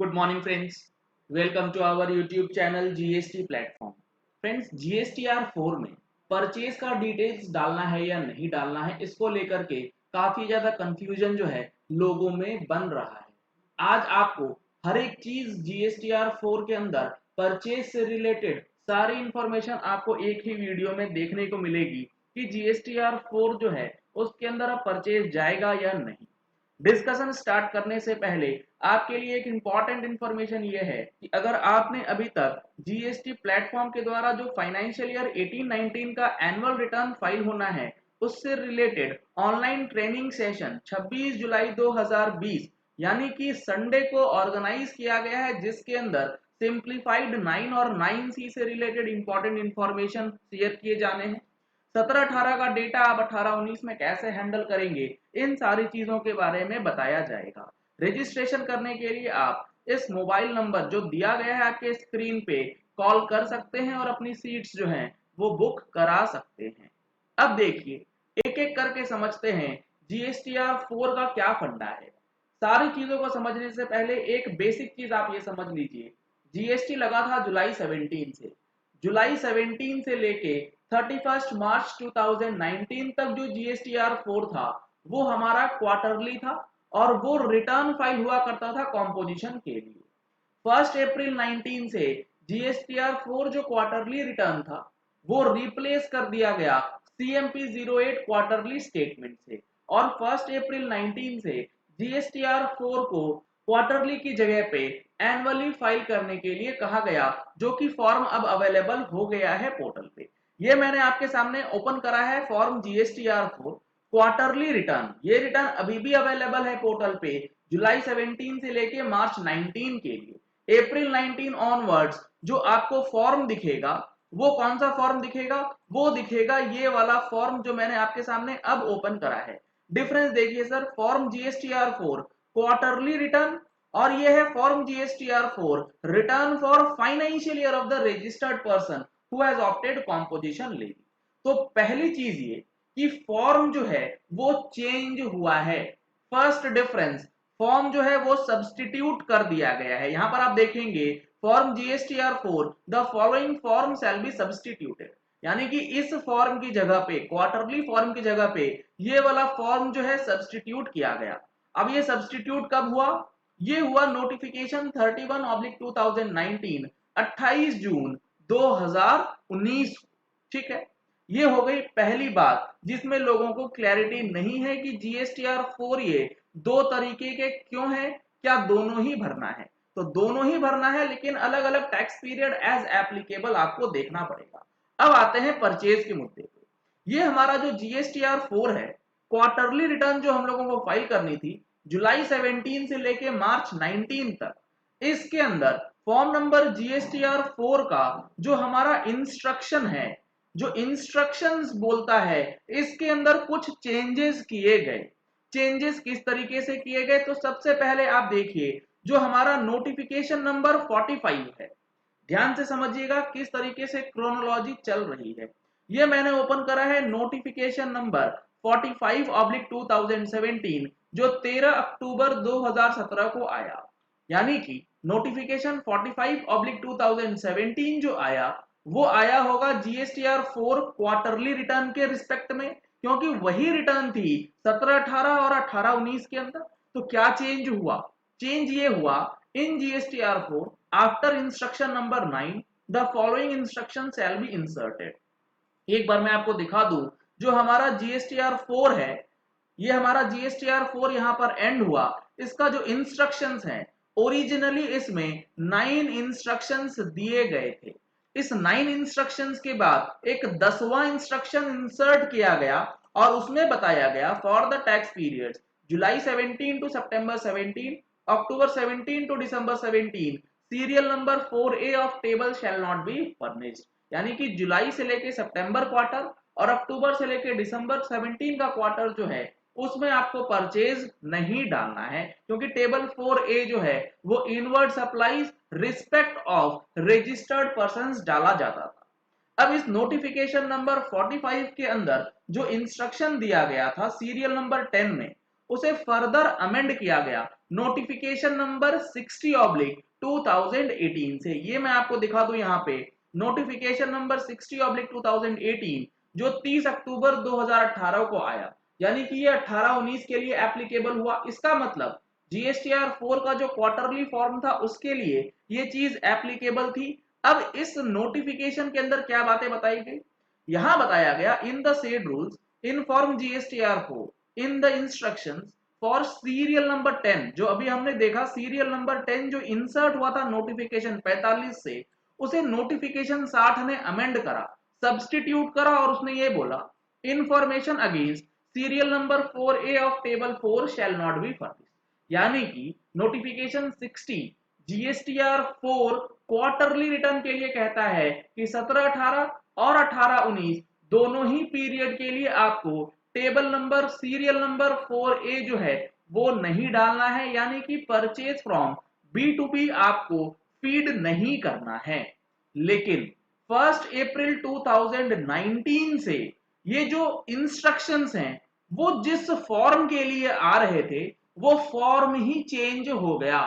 Good morning friends. Welcome to our YouTube channel GST platform. Friends, GSTR4 में purchase का details डालना है या नहीं डालना है, इसको लेकर के काफी ज्यादा कंफ्यूजन जो है लोगों में बन रहा है। आज आपको हर एक चीज GSTR4 के अंदर परचेज से रिलेटेड सारी इंफॉर्मेशन आपको एक ही वीडियो में देखने को मिलेगी कि GSTR4 जो है उसके अंदर अब परचेज जाएगा या नहीं। डिस्कशन स्टार्ट करने से पहले आपके लिए एक इंपॉर्टेंट इंफॉर्मेशन ये है कि अगर आपने अभी तक जीएसटी प्लेटफॉर्म के द्वारा जो फाइनेंशियल ईयर 18-19 का एनुअल रिटर्न फाइल होना है उससे रिलेटेड ऑनलाइन ट्रेनिंग सेशन 26 जुलाई 2020 यानी कि संडे को ऑर्गेनाइज किया गया है, जिसके अंदर सिंप्लीफाइड 9 और 9C से रिलेटेड इंपॉर्टेंट इंफॉर्मेशन शेयर किए जाने हैं। 17-18 का डेटा आप 18-19 में कैसे हैंडल करेंगे, इन सारी चीजों के बारे में बताया जाएगा। रजिस्ट्रेशन करने के लिए आप इस मोबाइल नंबर जो दिया गया है आपके स्क्रीन पे कॉल कर सकते हैं और अपनी सीट्स जो हैं वो बुक करा सकते हैं। अब देखिए, एक एक करके समझते हैं GSTR4 का क्या फंडा है। सारी चीजों को समझने से पहले एक बेसिक चीज आप ये समझ लीजिए, जीएसटी लगा था जुलाई 17 से। जुलाई 17 से लेके 31 मार्च 2019 तक जो GSTR4 था वो हमारा क्वार्टरली था और वो रिटर्न फाइल हुआ करता था कॉम्पोजिशन के लिए। 1 अप्रैल 19 से GSTR4 जो क्वार्टरली रिटर्न था वो रिप्लेस कर दिया गया CMP 08 क्वार्टरली स्टेटमेंट से, और 1 अप्रैल 19 से GSTR4 को क्वार्टरली की जगह पे एनुअली फाइल करने के लिए कहा गया, जो कि फॉर्म अब अवेलेबल हो गया है पोर्टल पे। ये मैंने आपके सामने ओपन करा है फॉर्म GSTR4 क्वार्टरली रिटर्न। ये रिटर्न अभी भी अवेलेबल है पोर्टल पे जुलाई 17 से लेके मार्च 19 के लिए। अप्रैल 19 ऑनवर्ड्स जो आपको फॉर्म दिखेगा वो कौन सा फॉर्म दिखेगा, वो दिखेगा ये वाला फॉर्म जो मैंने आपके सामने अब ओपन करा है। डिफरेंस देखिए sir, form GSTR4 quarterly return और ये है form GSTR4 return for financial year of the registered person who has opted composition levy. तो पहली चीज ये कि फॉर्म जो है वो चेंज हुआ है। फर्स्ट डिफरेंस, फॉर्म जो है वो सब्स्टिट्यूट कर दिया गया है। यहां पर आप देखेंगे form GSTR4 the following form shall be substituted, यानी कि इस फॉर्म की जगह पे, क्वार्टरली फॉर्म की जगह पे ये वाला फॉर्म जो है सब्स्टिट्यूट किया गया। अब ये सब्स्टिट्यूट कब हुआ? ये हुआ नोटिफिकेशन 31/2019 28 जून 2019। ठीक है, ये हो गई पहली बात जिसमें लोगों को क्लैरिटी नहीं है कि GSTR4 ये दो तरीके के क्यों है, क्या दोनों ही भरना है? तो दोनों ही भरना है, लेकिन अलग अलग टैक्स पीरियड एज एप्लीकेबल आपको देखना पड़ेगा। अब आते हैं परचेज के मुद्दे पे। ये हमारा जो GSTR4 है, क्वार्टरली रिटर्न जो हम लोगों को फाइल करनी थी जुलाई 17 से लेके मार्च 19 तक, इसके अंदर फॉर्म नंबर GSTR4 का जो हमारा इंस्ट्रक्शन है, जो इंस्ट्रक्शंस बोलता है, इसके अंदर कुछ चेंजेस किए गए। चेंजेस किस तरीके से किए गए? तो सबसे पहले आप देखिए जो हमारा नोटिफिकेशन नंबर 45 है, ध्यान से समझिएगा किस तरीके से क्रोनोलॉजी चल रही है। ये मैंने ओपन करा है नोटिफिकेशन नंबर 45/2017 जो 13 अक्टूबर 2017 को आया। यानी कि नोटिफिकेशन 45/2017 जो आया वो आया होगा GSTR4 क्वार्टरली रिटर्न के रिस्पेक्ट में, क्योंकि वही रिटर्न थी 17-18 और 18-19 के अंदर। तो क्या चेंज हुआ? चेंज ये हुआ इन GSTR4 after instruction number 9 the following instruction shall be inserted. एक बार मैं आपको दिखा दूं, जो हमारा GSTR4 है, ये हमारा GSTR4 यहां पर एंड हुआ। इसका जो इंस्ट्रक्शंस हैं, ओरिजिनली इसमें 9 इंस्ट्रक्शंस दिए गए थे। इस 9 इंस्ट्रक्शंस के बाद एक 10वां इंस्ट्रक्शन इंसर्ट किया गया और उसमें बताया गया for the tax period July 17 to September 17, October 17 to December 17, serial number 4A of table shall not be furnished. यानी कि जुलाई से लेके सितंबर क्वार्टर और अक्टूबर से लेके दिसंबर 17 का क्वार्टर जो है उसमें आपको परचेज नहीं डालना है, क्योंकि टेबल 4A जो है वो inward supplies respect of registered persons डाला जाता था। अब इस नोटिफिकेशन नंबर 45 के अंदर जो इंस्ट्रक्शन दिया गया था सीरियल नंबर 10 में, उसे फर्दर अमेंड किया गया नोटिफिकेशन नंबर 60/2018 से। ये मैं आपको दिखा दूं यहाँ पे नोटिफिकेशन नंबर 60/2018 जो 30 अक्टूबर 2018 को आया, यानी कि ये 18-19 के लिए एप्लीकेबल हुआ। इसका मतलब जीएसटीआर 4 का जो क्वार्टरली फॉर्म था उसके लिए ये चीज एप्लीकेबल थी। अब इस नोटिफिकेशन के अंदर क्या बातें बताई गई, यहां बताया गया in the said rules inform GSTR 4 in the instructions for serial number 10। जो अभी हमने देखा सीरियल नंबर 10 जो इंसर्ट हुआ था नोटिफिकेशन 45 से, उसे नोटिफिकेशन 60 ने अमेंड करा, सब्सटीट्यूट करा और उसने ये बोला information against serial number 4A of table 4 shell not be furnished. यानी कि नोटिफिकेशन 60 जीएसटीआर 4 क्वार्टरली रिटर्न के लिए कहता है कि 17-18 और 18-19 दोनों ही पीरियड के लिए आपको table number serial number 4A जो है वो नहीं डालना है, यानी कि परचेज फ्रॉम B2B आपको फीड नहीं करना है। लेकिन 1 अप्रैल 2019 से ये जो इंस्ट्रक्शंस हैं वो जिस फॉर्म के लिए आ रहे थे वो फॉर्म ही चेंज हो गया,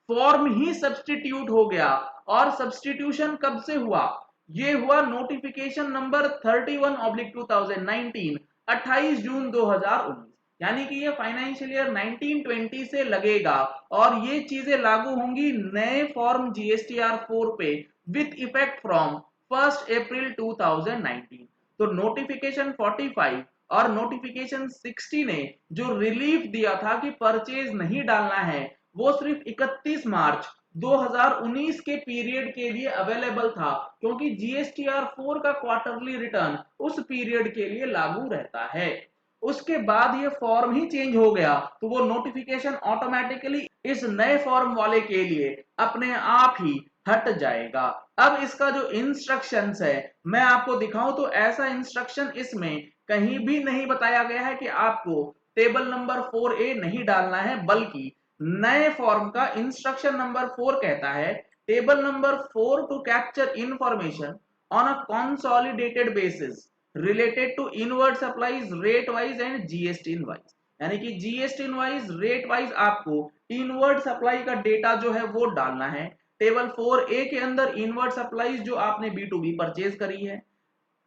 फॉर्म ही सब्सटीट्यूट हो गया। और सब्सटीट्यूशन कब से हुआ, ये हुआ नोटिफिकेशन नंबर 31/2019 28 जून 2019, यानी कि ये फाइनेंशियल ईयर 1920 से लगेगा और ये चीजें लागू होंगी नए फॉर्म जीएसटीआर 4 पे विथ इफेक्ट फ्रॉम 1 अप्रैल 2019। तो नोटिफिकेशन 45 और नोटिफिकेशन 60 ने जो रिलीफ दिया था कि परचेज नहीं डालना है, वो सिर्फ 31 मार्च 2019 के पीरियड के लिए अवेलेबल था, क्योंकि जीएसटीआर 4 का क्वार्टरली रिटर्न उस पीरियड के लिए लागू रहता है। उसके बाद ये फॉर्म ही चेंज हो गया तो वो नोटिफिकेशन ऑटोमेटिकली इस नए फॉर्म वाले के लिए अपने आप ही हट जाएगा। अब इसका जो इंस्ट्रक्शंस है मैं आपको दिखाऊं तो ऐसा इंस्ट्रक्शन इसमें कहीं भी नहीं बताया गया है कि आपको टेबल नंबर 4A नहीं डालना है, बल्कि नए फॉर्म का इंस्ट्रक्शन नंबर 4 कहता है table number 4 to capture information on a consolidated basis related to inward supplies rate wise and GST invoice. यानी कि जीएसटी इनवाइज रेट वाइज आपको इनवर्ड सप्लाई का डेटा जो है वो डालना है। टेबल 4A के अंदर इनवर्ड सप्लाईज जो आपने B2B परचेज करी है,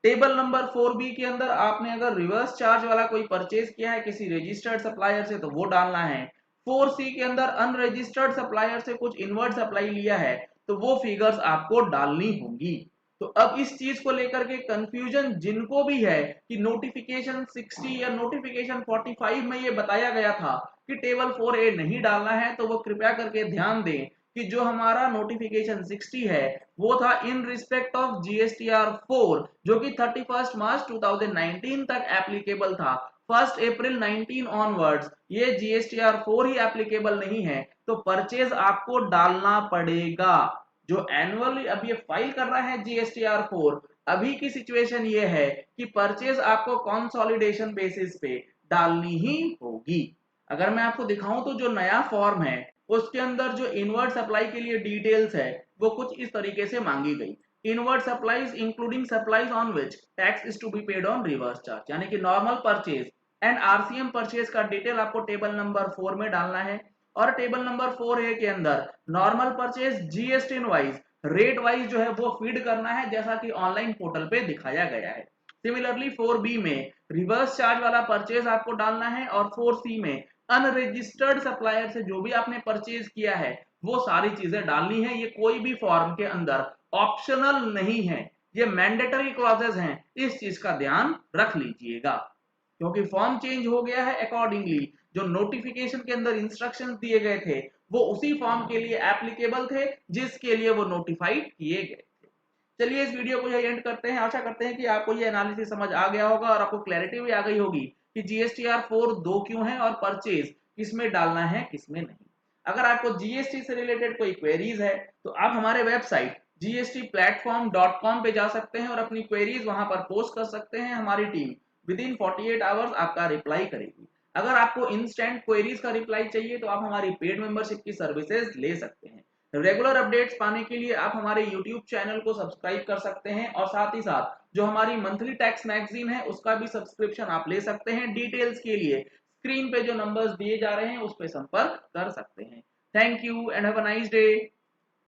टेबल नंबर 4B के अंदर आपने अगर रिवर्स चार्ज वाला कोई परचेज किया है किसी रजिस्टर्ड सप्लायर से तो वो डालना है। 4C के अंदर अनरजिस्टर्ड सप्लायर से कुछ इनवर्ट सप्लाई लिया है तो वो फिगर्स आपको डालनी होंगी। तो अब इस चीज को लेकर के कंफ्यूजन जिनको भी है कि नोटिफिकेशन 60 या नोटिफिकेशन 45 में ये बताया गया था कि टेबल 4A नहीं डालना है, तो वो कृपया करके ध्यान दें कि जो हमारा नोटिफिकेशन 60 है वो था इन रिस्पेक्ट ऑफ जीएसटीआर 4 जो कि 31 मार्च 2019 तक एप्लीकेबल था। 1 अप्रैल 19 ऑनवर्ड्स ये जीएसटीआर 4 ही एप्लीकेबल नहीं है, तो परचेज आपको डालना पड़ेगा। जो एनुअली अब ये फाइल कर रहा है जीएसटीआर 4, अभी की सिचुएशन ये है कि परचेज आपको कंसोलिडेशन बेसिस पे डालनी ही होगी। अगर मैं आपको दिखाऊं तो जो नया फॉर्म है उसके अंदर जो इनवर्ट सप्लाई के लिए डिटेल्स है वो कुछ इस तरीके से मांगी गई। Inward supplies including supplies on which tax is to be paid on reverse charge, यानी कि normal purchase and RCM purchase का डिटेल आपको टेबल नंबर 4 में डालना है। और टेबल नंबर 4A के अंदर normal purchase GST invoice rate wise जो है वो फीड करना है, जैसा कि ऑनलाइन पोर्टल पे दिखाया गया है। सिमिलरली 4B में रिवर्स चार्ज वाला परचेज आपको डालना है और 4C में अनरजिस्टर्ड सप्लायर से जो भी आपने परचेज किया है वो सारी चीजें डालनी है। ये कोई भी फॉर्म के अंदर ऑप्शनल नहीं है, ये मैंडेटरी क्लॉजेस हैं, इस चीज का ध्यान रख लीजिएगा। क्योंकि फॉर्म चेंज हो गया है, अकॉर्डिंगली जो नोटिफिकेशन के अंदर इंस्ट्रक्शन दिए गए थे वो उसी फॉर्म के लिए एप्लीकेबल थे जिसके लिए वो नोटिफाइड किए गए थे। चलिए इस वीडियो को यही एंड करते हैं। आशा करते हैं कि आपको ये एनालिसिस समझ आ गया होगा और आपको क्लैरिटी भी आ गई होगी कि जीएसटीआर 4 दो क्यों है और परचेज किसमें डालना है किसमें नहीं। अगर आपको जीएसटी से रिलेटेड कोई क्वेरीज है तो आप हमारे वेबसाइट gstplatform.com पे जा सकते हैं और अपनी क्वेरीज वहां पर पोस्ट कर सकते हैं। हमारी टीम विद इन 48 आवर्स आपका रिप्लाई करेगी। अगर आपको इंस्टेंट क्वेरीज का रिप्लाई चाहिए तो आप हमारी पेड मेंबरशिप की सर्विसेज ले सकते हैं। रेगुलर अपडेट्स पाने के लिए आप हमारे YouTube चैनल को सब्सक्राइब कर सकते हैं और साथ ही साथ जो हमारी मंथली टैक्स मैगजीन है उसका भी सब्सक्रिप्शन आप ले सकते हैं। डिटेल्स के लिए स्क्रीन पे जो नंबर्स दिए जा रहे हैं उस पर संपर्क कर सकते हैं। Thank you and have a nice day.